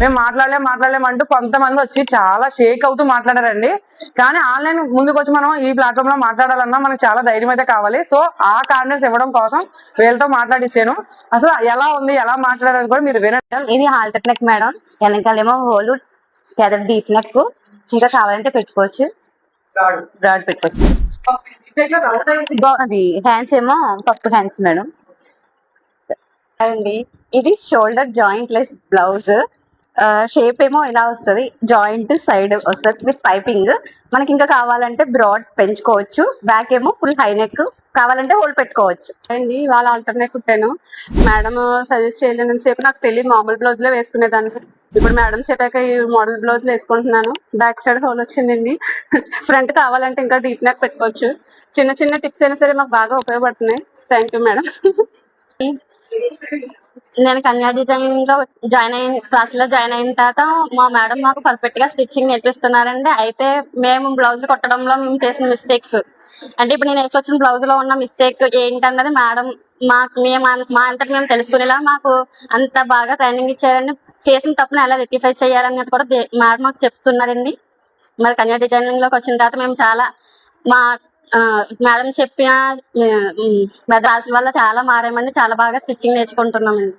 మేము మాట్లాడలేమంటూ కొంతమంది వచ్చి చాలా షేక్ అవుతూ మాట్లాడారండి. కానీ ఆన్లైన్ ముందుకు వచ్చి మనం ఈ ప్లాట్ఫామ్ లో మాట్లాడాలన్నా మనకు చాలా ధైర్యం అయితే కావాలి. సో ఆ కాన్ఫిడెన్స్ ఇవ్వడం కోసం వీళ్ళతో మాట్లాడిచ్చాను. అసలు ఎలా ఉంది, ఎలా మాట్లాడారని కూడా మీరు వినండి. ఇది హాల్టర్ నెక్ మేడం, వెనకాలేమో హోల్ ఎదర్ డీప్ నెక్, ఇంకా కావాలంటే పెట్టుకోవచ్చు, బ్రాడ్ పెట్టుకోవచ్చు. అది హ్యాండ్స్ ఏమో పప్పు హ్యాండ్స్ మేడం అండి. ఇది shoulder joint less blouse, shape ఏమో ఇలా వస్తుంది, జాయింట్ సైడ్ వస్తుంది విత్ పైపింగ్. మనకి ఇంకా కావాలంటే బ్రాడ్ పెంచుకోవచ్చు, బ్యాక్ ఏమో ఫుల్ హై నెక్, కావాలంటే హోల్ పెట్టుకోవచ్చు అండి. వాళ్ళ ఆల్టర్నేట్ కుట్టాను. మేడం సజెస్ట్ చేయలేని సేపు నాకు తెలియదు, మామూలు బ్లౌజ్ లో వేసుకునేదానికి. ఇప్పుడు మేడం చెప్పాక ఈ మోడల్ బ్లౌజ్ లో వేసుకుంటున్నాను. బ్యాక్ సైడ్ హోల్ వచ్చిందండి. ఫ్రంట్ కావాలంటే ఇంకా డీప్ నెక్ పెట్టుకోవచ్చు. చిన్న చిన్న టిప్స్ అయినా సరే మాకు బాగా ఉపయోగపడుతున్నాయి. Thank you madam. నేను కన్యా డిజైనింగ్ లో క్లాస్ లో జాయిన్ అయిన తర్వాత మా మేడం మాకు పర్ఫెక్ట్ గా స్టిచ్చింగ్ నేర్పిస్తున్నారండి. అయితే మేము బ్లౌజ్ కుట్టడంలో మేము చేసిన మిస్టేక్స్ అంటే, ఇప్పుడు నేను వేసుకొచ్చిన బ్లౌజ్ లో ఉన్న మిస్టేక్ ఏంటన్నది మేడం మా అంతటి మేము తెలుసుకునేలా మాకు అంత బాగా ట్రైనింగ్ ఇచ్చారండి. చేసిన తప్పును ఎలా రెక్టిఫై చేయాలనేది కూడా మేడం మాకు చెప్తున్నారండి. మరి కన్యా డిజైనింగ్ లోకి వచ్చిన తర్వాత మేము చాలా మా మేడం చెప్పిన మెథడ్స్ వల్ల చాలా మారామండి. చాలా బాగా స్టిచ్చింగ్ నేర్చుకుంటున్నామండి.